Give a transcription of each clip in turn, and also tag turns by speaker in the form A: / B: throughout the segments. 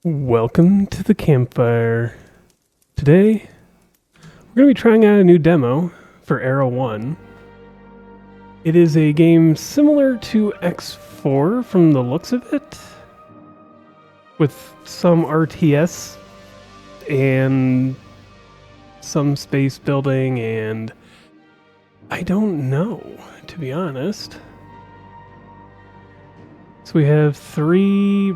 A: Welcome to the campfire. Today, we're going to be trying out a new demo for Arrow 1. It is a game similar to X4 from the looks of it, with some RTS and some space building, and I don't know, to be honest. So we have three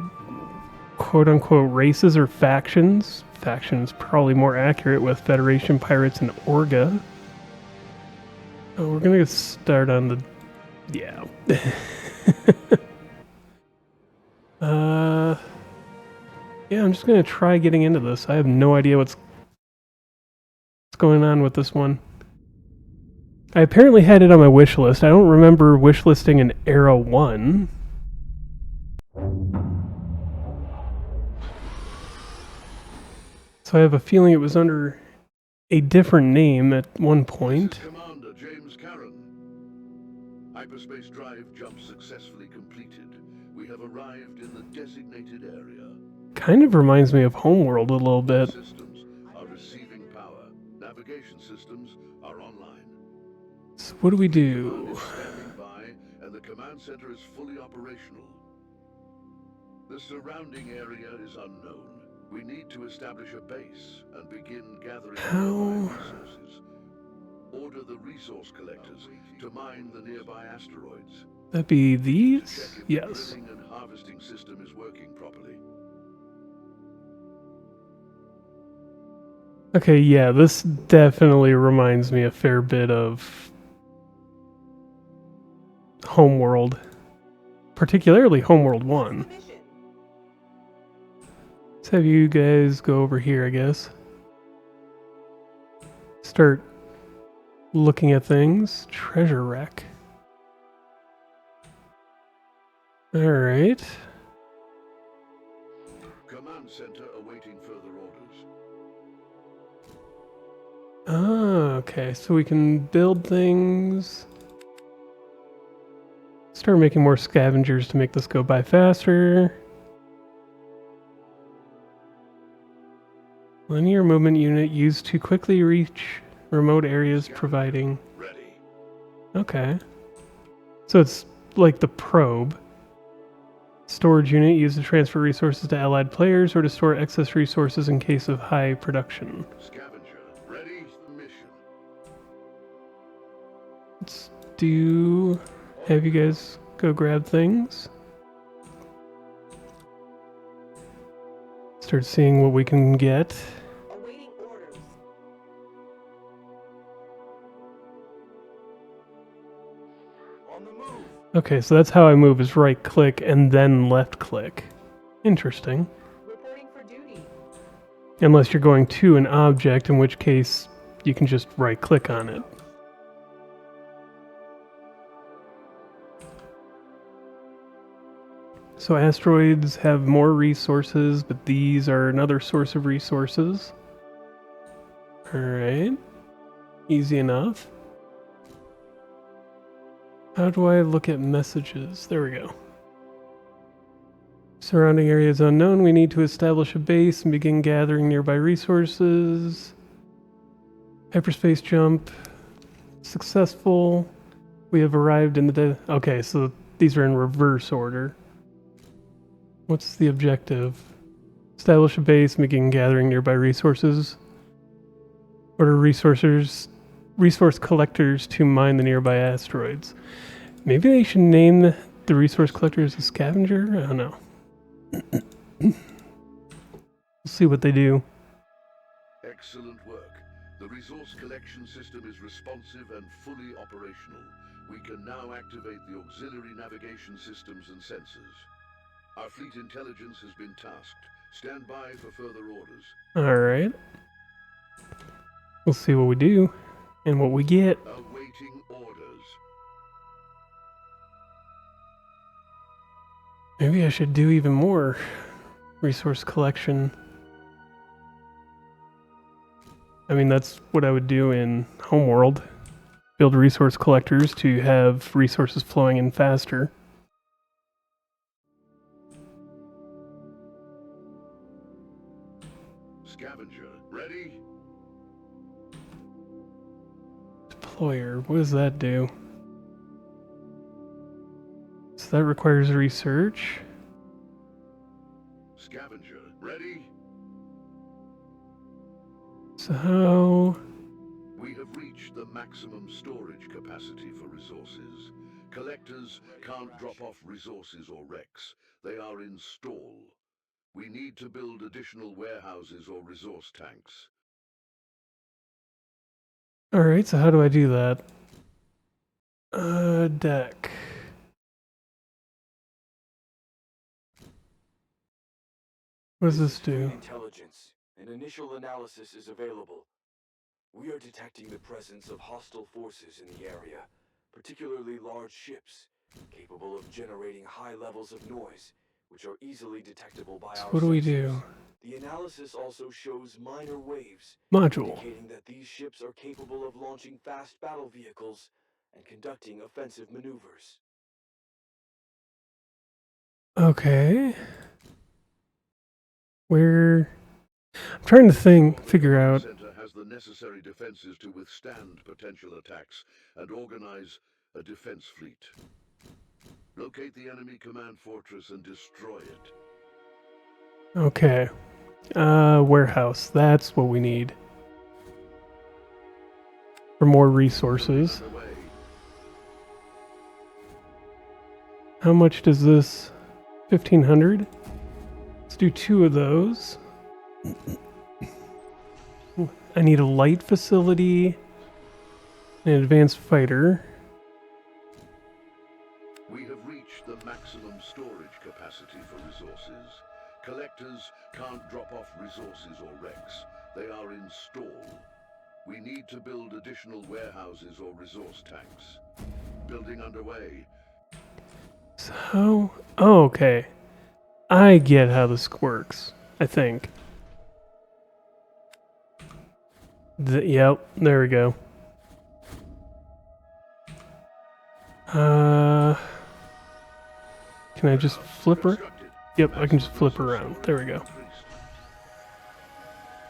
A: quote-unquote races or factions. Factions probably more accurate with Federation, Pirates, and Orga. Oh, we're gonna start on the... yeah. Yeah, I'm just gonna try getting into this. I have no idea what's going on with this one. I apparently had it on my wish list. I don't remember wish listing an Arrow 1. So I have a feeling it was under a different name at one point.
B: Commander James Caron. Hyperspace drive jump successfully completed. We have arrived in the designated area.
A: Kind of reminds me of Homeworld a little bit.
B: Systems are receiving power. Navigation systems are online.
A: So what do we do?
B: Command is standing by, and the command center is fully operational. The surrounding area is unknown. We need to establish a base and begin gathering nearby resources. Order the resource collectors to mine the nearby asteroids.
A: That'd be
B: Check
A: these?
B: if
A: Yes.
B: the drilling and harvesting system is working properly.
A: Okay, yeah, this definitely reminds me a fair bit of Homeworld. Particularly Homeworld 1. Let's have you guys go over here, I guess. Start looking at things. Treasure wreck. Alright.
B: Command center awaiting further orders.
A: Ah, okay, so we can build things. Start making more scavengers to make this go by faster. Linear movement unit used to quickly reach remote areas, providing...
B: Ready.
A: Okay. So it's like the probe. Storage unit used to transfer resources to allied players or to store excess resources in case of high production.
B: Scavenger, ready for mission.
A: Let's do... have you guys go grab things. Start seeing what we can get.
C: Awaiting orders. On the move.
A: Okay, so that's how I move, is right click and then left click. Interesting.
C: Reporting for duty.
A: Unless you're going to an object, in which case you can just right click on it. So asteroids have more resources, but these are another source of resources. Alright. Easy enough. How do I look at messages? There we go. Surrounding area is unknown. We need to establish a base and begin gathering nearby resources. Hyperspace jump. Successful. We have arrived in the... okay, so these are in reverse order. What's the objective? Establish a base and begin gathering nearby resources. Order resource collectors to mine the nearby asteroids. Maybe they should name the resource collectors a scavenger? I don't know. We'll see what they do.
B: Excellent work. The resource collection system is responsive and fully operational. We can now activate the auxiliary navigation systems and sensors. Our fleet intelligence has been tasked. Stand by for further orders.
A: Alright. We'll see what we do and what we get.
B: Awaiting orders.
A: Maybe I should do even more resource collection. I mean, that's what I would do in Homeworld. Build resource collectors to have resources flowing in faster.
B: Scavenger, ready?
A: Deployer, what does that do? So that requires research.
B: Scavenger, ready?
A: So how...
B: We have reached the maximum storage capacity for resources. Collectors can't drop off resources or wrecks. They are in stall. We need to build additional warehouses or resource tanks.
A: Alright, so how do I do that? Deck. What does this do?
D: Intelligence. An initial analysis is available. We are detecting the presence of hostile forces in the area, particularly large ships, capable of generating high levels of noise, which are easily detectable by
A: So
D: our
A: what do we
D: sensors.
A: do?
D: The analysis also shows minor waves,
A: Module.
D: indicating that these ships are capable of launching fast battle vehicles and conducting offensive maneuvers.
A: Okay. Where... I'm trying to figure out...
B: Center has the necessary defenses to withstand potential attacks and organize a defense fleet. Locate the enemy command fortress and destroy it.
A: Okay. Warehouse. That's what we need. For more resources.
B: Underway.
A: How much does this... 1,500? Let's do 2 of those. I need a light facility, an advanced fighter.
B: We have reached the maximum storage capacity for resources. Collectors can't drop off resources or wrecks. They are in stall. We need to build additional warehouses or resource tanks. Building underway.
A: So... Oh, okay. I get how this works, I think. Yep, there we go. Can I just flip her? Yep, I can just flip her around. There we go.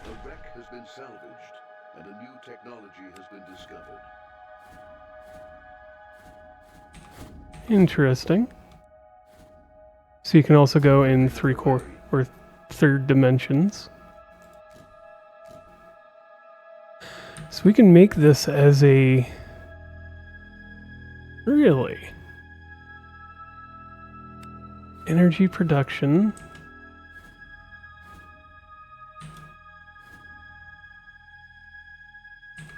B: The wreck has been salvaged, and a new technology has been discovered.
A: Interesting. So you can also go in 3/4 or third dimensions. So we can make this as a... Really? Energy production.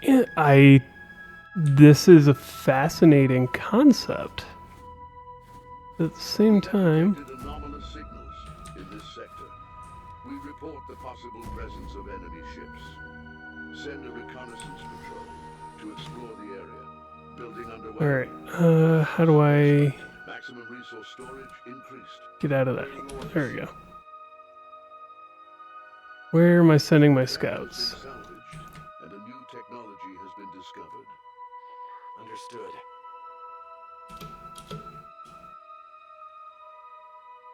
A: Yeah, this is a fascinating concept. At the same time...
B: Detected anomalous signals in this sector. We report the possible presence of enemy ships. Send a reconnaissance patrol to explore the area. Building underway.
A: Alright, how do I
B: Maximum resource storage increased.
A: get out of that? There we go. Where am I sending my
B: The wreck has
A: scouts?
B: been salvaged, and a new technology has been discovered.
D: Understood.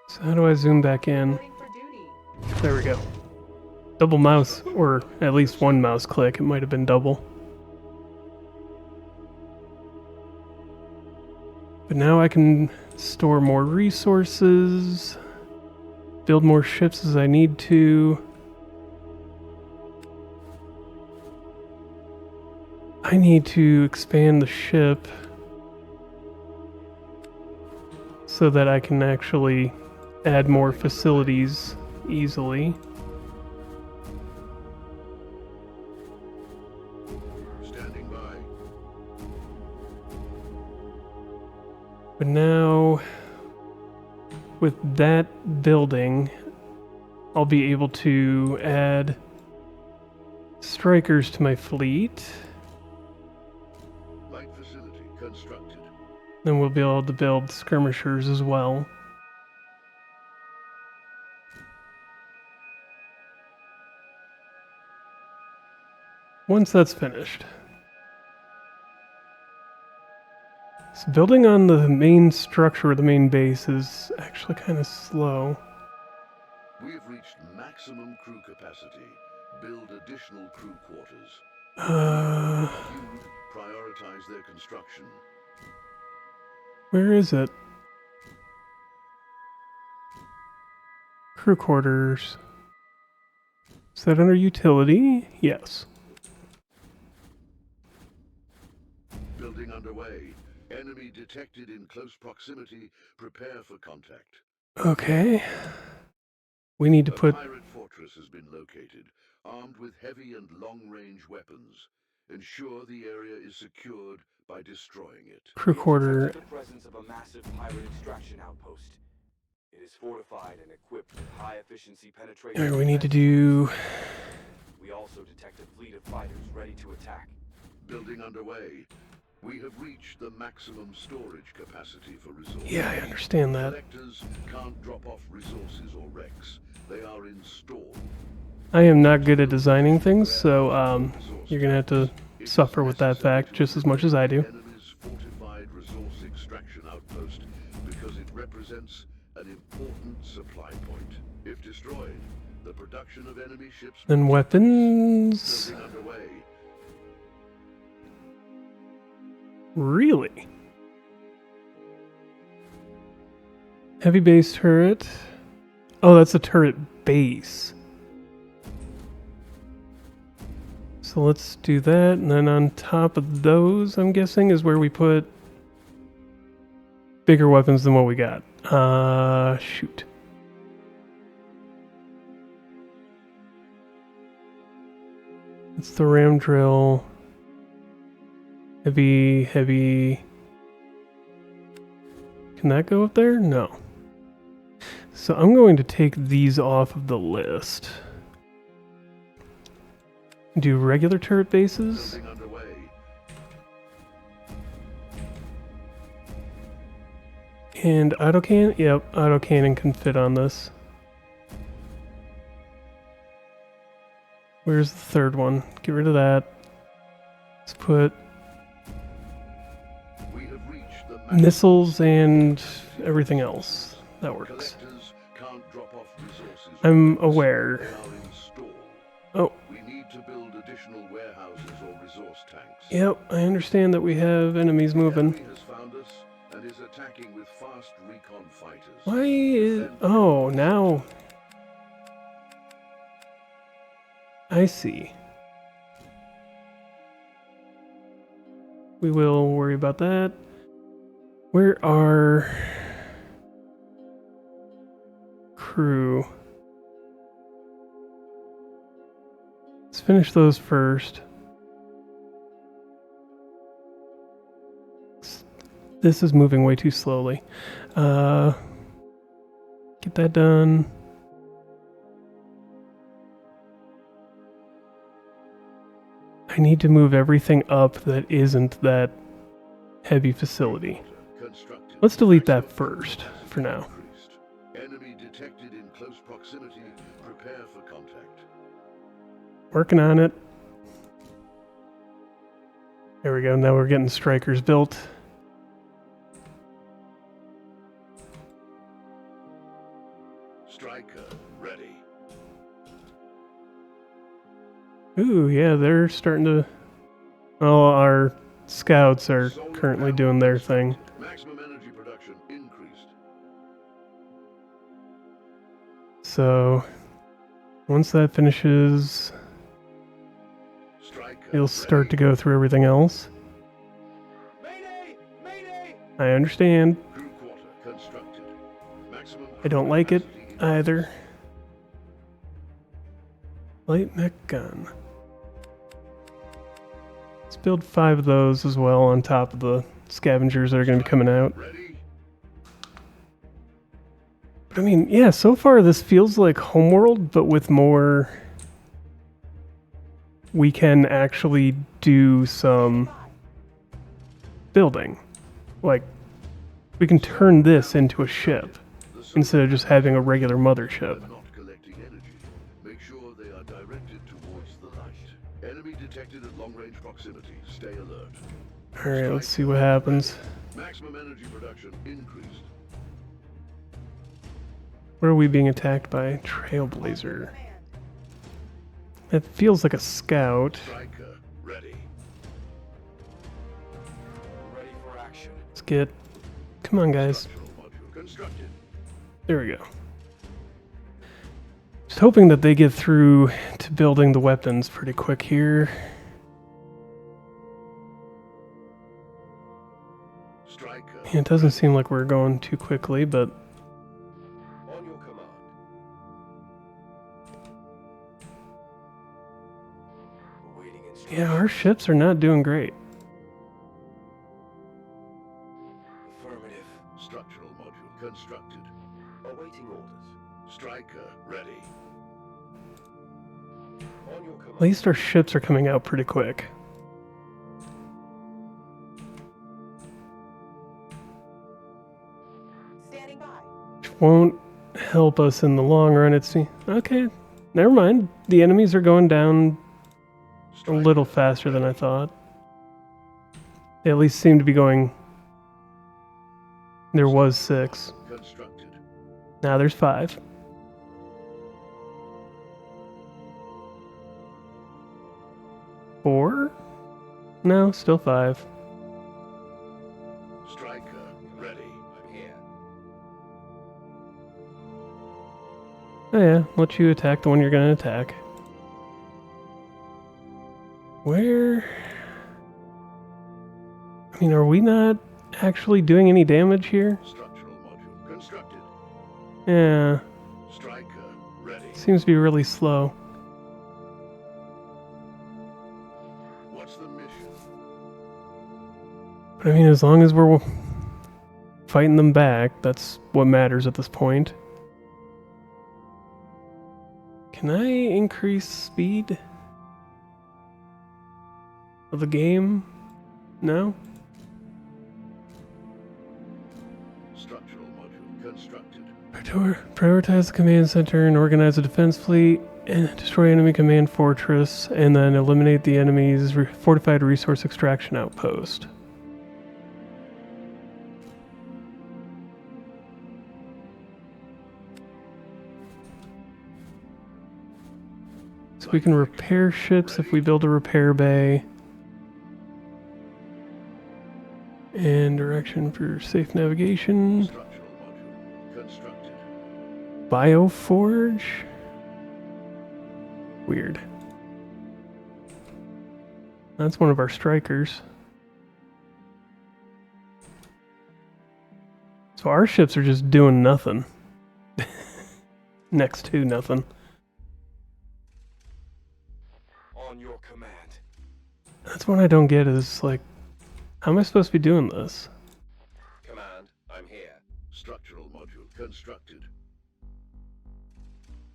A: So how do I zoom back in?
C: Reporting for duty.
A: There we go. Double mouse, or at least one mouse click. It might have been double. But now I can store more resources, build more ships as I need to. I need to expand the ship so that I can actually add more facilities easily.
B: Standing by.
A: But now, with that building, I'll be able to add strikers to my fleet.
B: Light facility constructed.
A: Then we'll be able to build skirmishers as well. Once that's finished. So building on the main structure, the main base, is actually kind of slow.
B: We have reached maximum crew capacity. Build additional crew quarters.
A: Uh,
B: Few, prioritize their construction.
A: where is it? Crew quarters. Is that under utility? Yes.
B: Building underway. Enemy detected in close proximity. Prepare for contact.
A: Okay. We need to
B: A
A: put...
B: pirate fortress has been located, armed with heavy and long-range weapons. Ensure the area is secured by destroying it.
A: crew
D: We have
A: quarter.
D: detected the presence of a massive pirate extraction outpost. It is fortified and equipped with high-efficiency penetration.
A: Alright, we need to do...
D: We also detect a fleet of fighters ready to attack.
B: Building underway. We have reached the maximum storage capacity for resources.
A: Yeah, I understand that.
B: Collectors can't drop off resources or wrecks. They are installed.
A: I am not good at designing things, so you're gonna have to suffer with that fact just as much as I do.
B: Enemy's fortified resource extraction outpost because it represents an important supply point. If destroyed, the production of enemy ships.
A: Then weapons...
B: Building underway.
A: Really? Heavy base turret. Oh, that's a turret base. So let's do that, and then on top of those, I'm guessing, is where we put bigger weapons than what we got. Shoot. It's the ram drill. Heavy. Can that go up there? No. So I'm going to take these off of the list. Do regular turret bases.
B: Building underway.
A: And autocannon? Yep, autocannon can fit on this. Where's the third one? Get rid of that. Let's put
B: We have reached the
A: missiles and everything else. That works.
B: Collectors can't drop off resources.
A: I'm aware.
B: They are installed.
A: Oh,
B: We need to build additional warehouses or resource tanks.
A: yep, I understand that we have enemies moving.
B: Enemy has found us and is attacking with fast recon fighters.
A: Why is... Oh, now... I see. We will worry about that. Where are... crew? Let's finish those first. This is moving way too slowly. Get that done. I need to move everything up that isn't that heavy facility.
B: Constructed.
A: Let's delete that first, for now.
B: Increased. Enemy detected in close proximity. Prepare for contact.
A: Working on it. There we go, now we're getting strikers built.
B: Striker ready.
A: Ooh, yeah, they're starting to... Well, our scouts are currently doing their thing.
B: Maximum energy production increased.
A: So, once that finishes,
B: Striker
A: you'll start to go through everything else.
C: Mayday! Mayday!
A: I understand.
B: Crew quarter constructed. Maximum
A: I don't like it
B: capacity increased.
A: either. Light mech gun. Let's build 5 of those as well on top of the scavengers that are going to be coming out.
B: Ready?
A: But I mean, yeah, so far this feels like Homeworld, but with more... We can actually do some building. Like, we can turn this into a ship instead of just having a regular mothership.
B: Not collecting energy. Make sure they are directed towards the light. Enemy detected at long-range proximity. Stay alert.
A: Alright, let's see what happens.
B: Maximum energy production increased.
A: Where are we being attacked by? Trailblazer. It feels like a scout.
B: Striker, ready.
D: Ready for action.
A: Let's get... Come on, guys.
B: Structural module constructed.
A: There we go. Just hoping that they get through to building the weapons pretty quick here.
B: Striker.
A: Yeah, it doesn't seem like we're going too quickly, but
C: On your command.
D: Awaiting instruction.
A: yeah, our ships are not doing great.
D: Affirmative.
B: Structural module constructed.
C: Awaiting orders.
B: Striker, ready.
C: On your command.
A: At least our ships are coming out pretty quick.
E: Standing by.
A: Which won't help us in the long run, it seems. Okay, never mind. The enemies are going down a
B: Striker,
A: little faster than I thought. They at least seem to be going... There was 6.
B: constructed.
A: Now there's 5. Four? No, still 5.
B: Striker, ready.
C: I'm here.
A: Oh yeah, let you attack the one you're gonna attack. Where... I mean, are we not actually doing any damage here?
B: Structural module constructed.
A: Yeah,
B: Striker, ready.
A: seems to be really slow.
B: What's the mission?
A: But I mean, as long as we're fighting them back, that's what matters at this point. Can I increase speed of the game? No?
B: Structural module constructed.
A: Prioritize the command center and organize a defense fleet, and destroy enemy command fortress, and then eliminate the enemy's fortified resource extraction outpost. So we can repair ships if we build a repair bay. And direction for safe navigation.
B: Structural module constructed.
A: Bioforge? Weird. That's one of our strikers. So our ships are just doing nothing. Next to nothing.
D: On your command.
A: That's what I don't get is, like, how am I supposed to be doing this?
C: Command, I'm here.
B: Structural module constructed.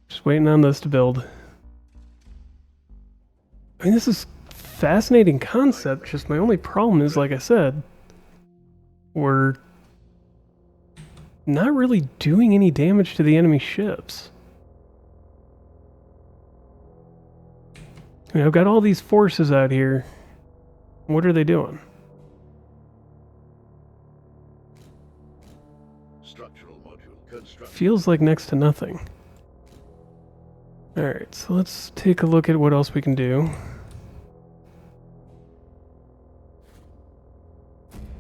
A: Just waiting on this to build. I mean, this is fascinating concept, just my only problem is, like I said, we're not really doing any damage to the enemy ships. I mean, I've got all these forces out here. What are they doing?
B: Structural module constructed.
A: Feels like next to nothing. Alright, so let's take a look at what else we can do.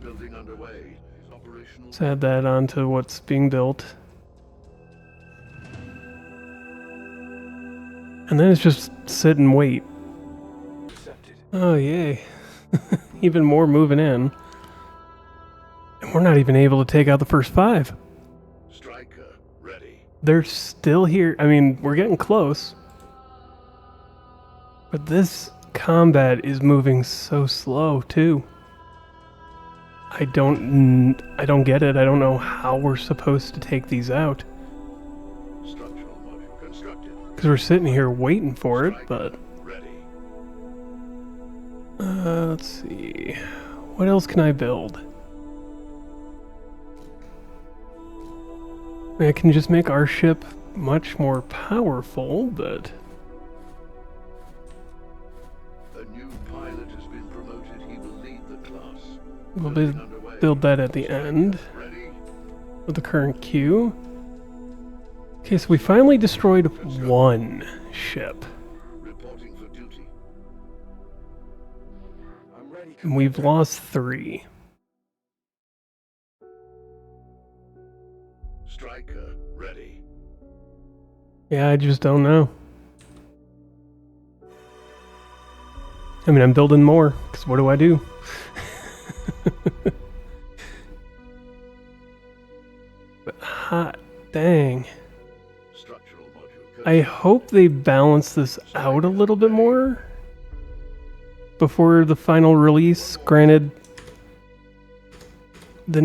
B: Building underway. Operational.
A: Let's add that onto what's being built. And then it's just sit and wait.
D: Accepted.
A: Oh, yay. Even more moving in. And we're not even able to take out the first 5.
B: Striker, ready.
A: They're still here. I mean, we're getting close. But this combat is moving so slow, too. I don't get it. I don't know how we're supposed to take these out.
B: Structural module constructed.
A: Because we're sitting here waiting for it, but...
B: Ready.
A: let's see. What else can I build? I can just make our ship much more powerful, but...
B: A new pilot has been promoted. He will lead the class.
A: We'll
B: Building underway.
A: build that at the end
B: Ready.
A: of the current queue. Okay, so we finally destroyed one ship.
B: Reporting
A: And we've lost 3.
B: Striker, ready.
A: Yeah, I just don't know. I mean, I'm building more, because what do I do? But hot dang.
B: Structural module.
A: I hope they balance this out a little bit more before the final release. Granted, the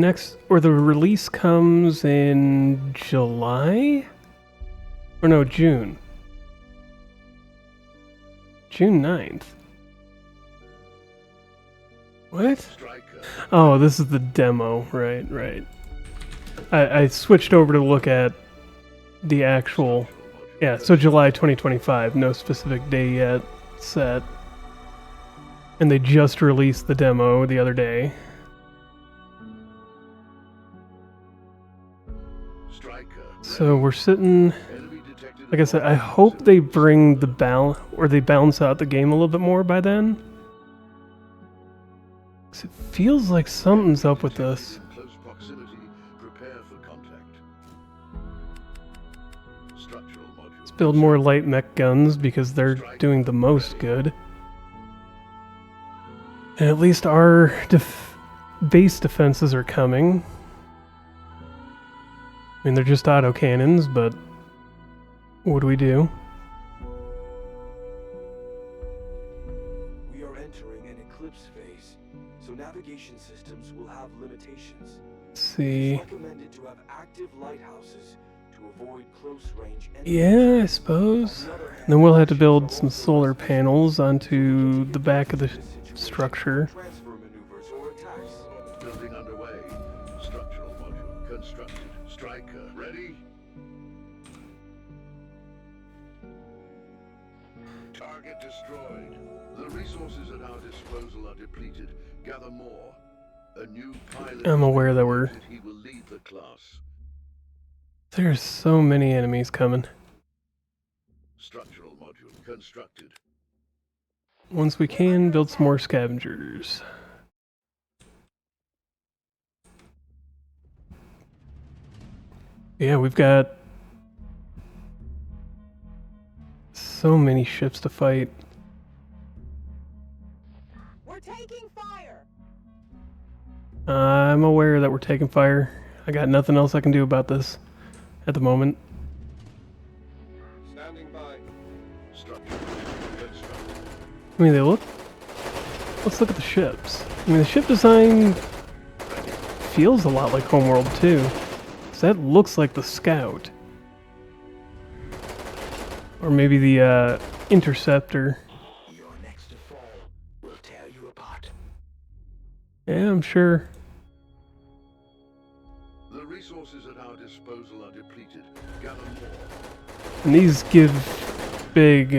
A: release comes in July? Or no, June. June 9th. What?
B: Striker.
A: Oh, this is the demo. Right. I switched over to look at the actual... Yeah, so July 2025. No specific day yet set. And they just released the demo the other day.
B: Striker.
A: So we're sitting...
B: Enemy detected.
A: Like I said, I hope they bring the balance... Or they balance out the game a little bit more by then. 'Cause it feels like something's up with this.
B: In close proximity, prepare for contact. Structural module.
A: Let's build more light mech guns because they're doing the most good. And at least our base defenses are coming. I mean, they're just auto cannons, but what do we do?
D: We are entering an eclipse phase, so navigation systems will have limitations.
A: Let's see.
D: It's recommended to have active lighthouses to avoid close-range enemies.
A: Yeah, I suppose.
D: On the other hand,
A: Then we'll have to build some solar panels onto the back of the structure.
D: transfer maneuvers or attacks.
B: Building underway. Structural module constructed. Striker, ready? Target destroyed. The resources at our disposal are depleted. Gather more. A new pilot.
A: I'm aware that we're...
B: He will lead the class.
A: There's so many enemies coming.
B: Structural module constructed.
A: Once we can, build some more scavengers. Yeah, we've got so many ships to fight.
E: We're taking fire!
A: I'm aware that we're taking fire. I got nothing else I can do about this at the moment.
C: Standing by.
B: Structural constructed.
A: I mean, let's look at the ships. I mean, the ship design feels a lot like Homeworld 2. So that looks like the Scout. Or maybe the Interceptor.
D: Your next to fall will tear you apart.
A: Yeah, I'm sure.
B: The resources at our disposal are depleted. Gather more.
A: And these give big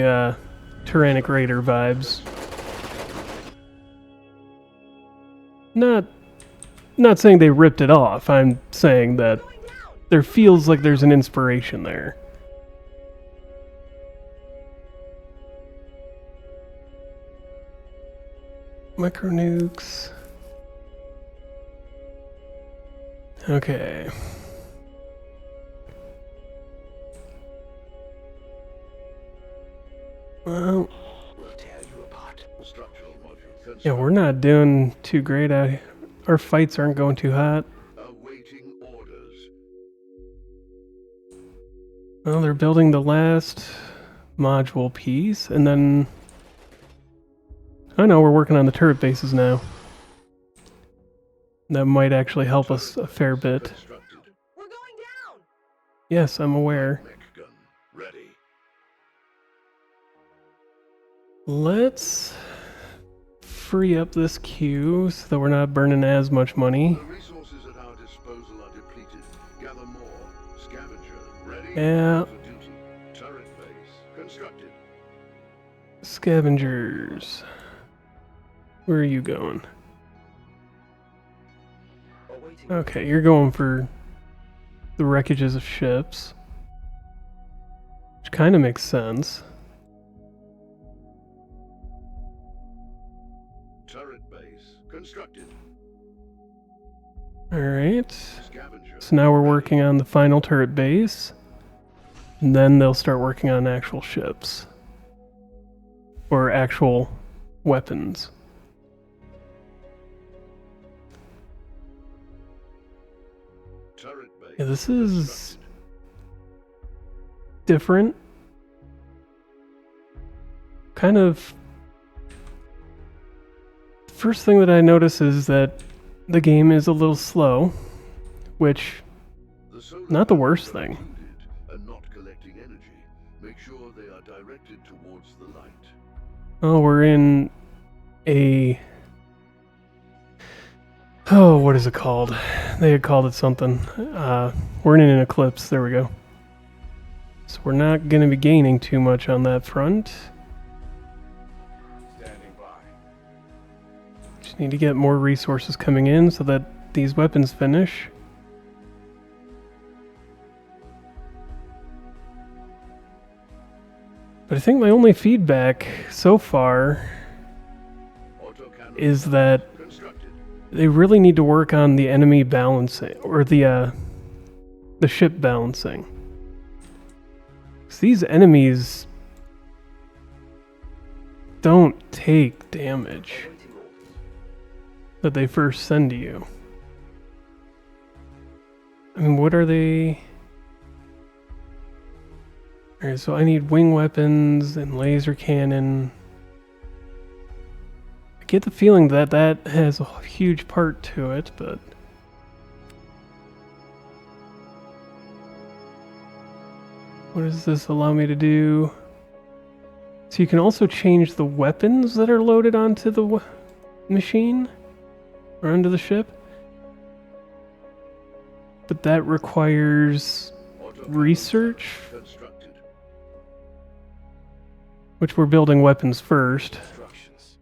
A: Tyrannic Raider vibes. Not saying they ripped it off. I'm saying that there feels like there's an inspiration there. Micro nukes. Okay. Well,
D: Will tear you apart.
B: Structural module constructed.
A: yeah, we're not doing too great. Our fights aren't going too hot.
B: Awaiting orders.
A: Well, they're building the last module piece, and then... I know, we're working on the turret bases now. That might actually help us a fair bit.
B: Constructed.
E: We're going down!
A: Yes, I'm aware.
B: Mech gun ready.
A: Let's free up this queue so that we're not burning as much money.
B: The resources at our disposal are depleted. Gather more. Scavenger ready.
A: Yeah.
B: For duty. Turret base constructed.
A: Scavengers. Where are you going?
C: Awaiting.
A: Okay, you're going for the wreckages of ships. Which kind of makes sense.
B: Turret base Constructed.
A: Alright.
B: Scavenger.
A: So now we're working on the final turret base. And then they'll start working on actual ships. Or actual weapons.
B: Turret base.
A: Yeah, this is different. Kind of. First thing that I notice is that the game is a little slow, which
B: The solar
A: not the
B: panels
A: worst
B: are
A: thing.
B: included and not collecting energy. Make sure they are directed towards the light.
A: Oh, we're in a. Oh, what is it called? They had called it something. We're in an eclipse. There we go. So we're not going to be gaining too much on that front.
D: Standing by.
A: Just need to get more resources coming in so that these weapons finish. But I think my only feedback so far
B: Autocannon
A: is that
B: constructed.
A: they really need to work on the enemy balancing, or the ship balancing. 'Cause these enemies don't take damage
C: Awaiting orders.
A: that they first send to you. I mean, what are they? Alright, so I need wing weapons and laser cannon. I get the feeling that that has a huge part to it, but... What does this allow me to do? So you can also change the weapons that are loaded onto the machine? Or onto the ship? But that requires
B: Autocannon
A: research,
B: constructed. which
A: which we're building weapons first,
D: Instructions.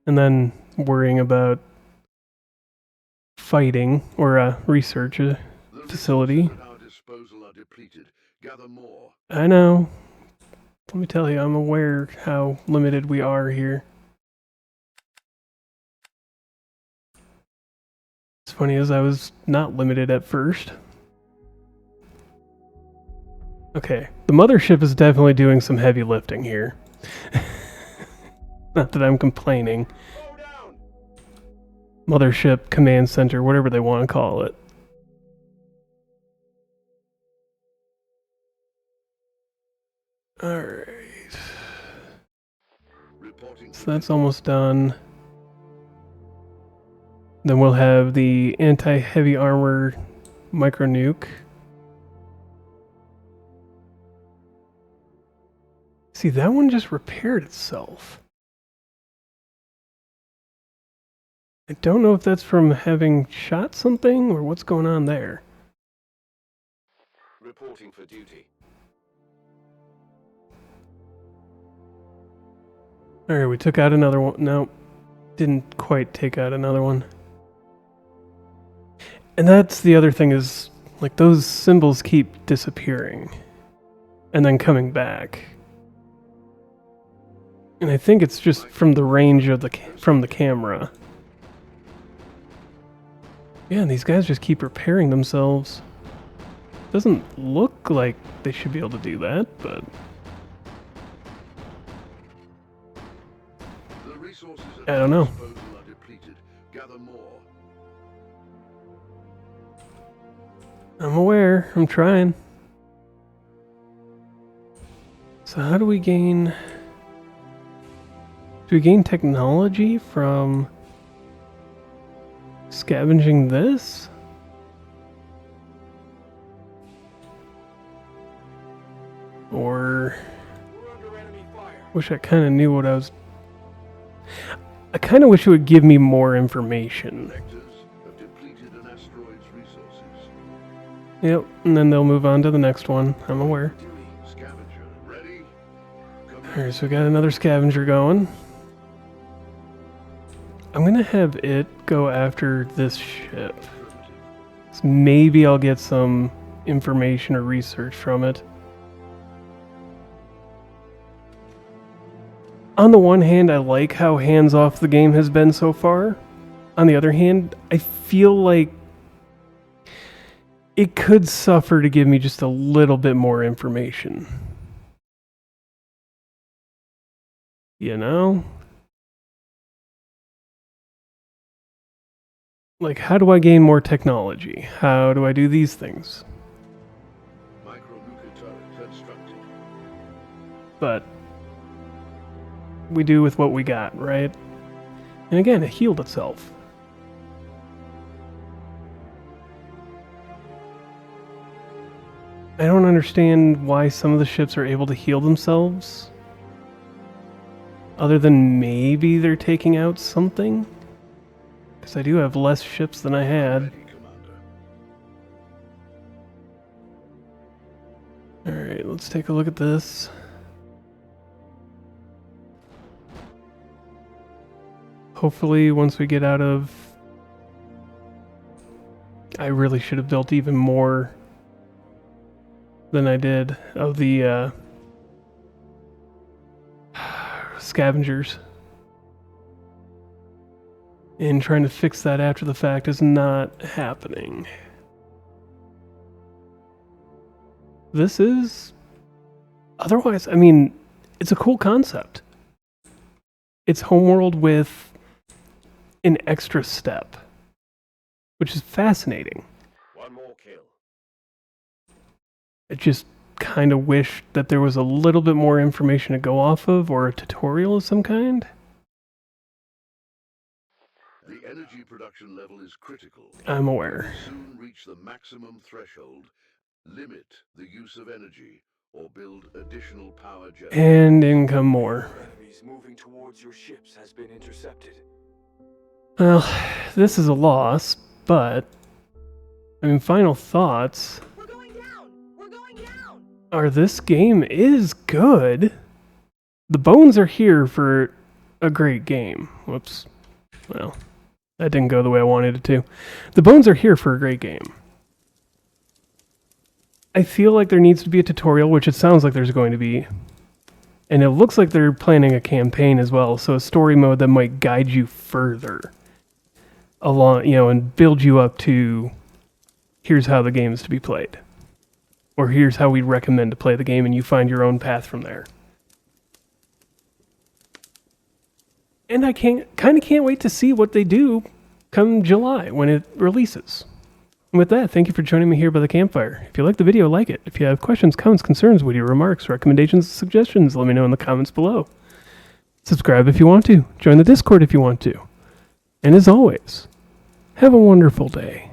A: and then worrying about fighting or research.
B: The
A: Facility.
B: resources at our disposal are depleted. Gather more.
A: I know. Let me tell you, I'm aware how limited we are here. It's funny as I was not limited at first. Okay, the mothership is definitely doing some heavy lifting here. Not that I'm complaining.
D: Slow down.
A: Mothership, command center, whatever they want to call it. Alright,
B: Reporting.
A: so that's almost done. Then we'll have the anti-heavy armor micro nuke. See, that one just repaired itself. I don't know if that's from having shot something or what's going on there.
C: Reporting for duty.
A: Alright, we took out another one. No, didn't quite take out another one. And that's the other thing is, like, those symbols keep disappearing and then coming back. And I think it's just from the range of from the camera. Yeah, and these guys just keep repairing themselves. Doesn't look like they should be able to do that, but
B: The resources at
A: I don't
B: our
A: know.
B: disposal are depleted. Gather more.
A: I'm aware. I'm trying. So how do we gain... Do we gain technology from scavenging this? Or...
D: We're under enemy fire.
A: Wish I kind of knew what I was... I kind of wish it would give me more information.
B: Vectors have depleted an asteroid's resources.
A: Yep, and then they'll move on to the next one. I'm aware.
D: Duty.
B: Scavenger, ready?
A: Alright, so we got another scavenger going. I'm gonna have it go after this ship. So maybe I'll get some information or research from it. on the one hand, I like how hands-off the game has been so far. On the other hand, I feel like it could suffer to give me just a little bit more information. You know? Like, how do I gain more technology? How do I do these things?
B: Micro-nuka turret constructed.
A: But we do with what we got, right? And again, it healed itself. I don't understand why some of the ships are able to heal themselves. Other than maybe they're taking out something? Because I do have less ships than I had.
B: Ready, Commander.
A: Alright, let's take a look at this. Hopefully, once we get out of... I really should have built even more than I did of the scavengers. And trying to fix that after the fact is not happening. This is... Otherwise, I mean, it's a cool concept. It's Homeworld with an extra step, which is fascinating.
C: One more kill.
A: I just kind of wish that there was a little bit more information to go off of, or a tutorial of some kind.
B: The energy production level is critical.
A: I'm aware.
B: We soon reach the maximum threshold. Limit the use of energy or build additional power generators.
A: And income more.
D: Enemies moving towards your ships has been intercepted.
A: Well, this is a loss, but... I mean, final thoughts
E: We're going down! We're going down!
A: are this game is good. The bones are here for a great game. Whoops. Well, that didn't go the way I wanted it to. The bones are here for a great game. I feel like there needs to be a tutorial, which it sounds like there's going to be. And it looks like they're planning a campaign as well, so a story mode that might guide you further along, you know, and build you up to here's how the game is to be played. Or here's how we recommend to play the game, and you find your own path from there. And I kind of can't wait to see what they do come July when it releases. And with that, thank you for joining me here by the campfire. If you like the video, like it. If you have questions, comments, concerns, witty remarks, recommendations, suggestions, let me know in the comments below. Subscribe if you want to. Join the Discord if you want to. And as always, have a wonderful day.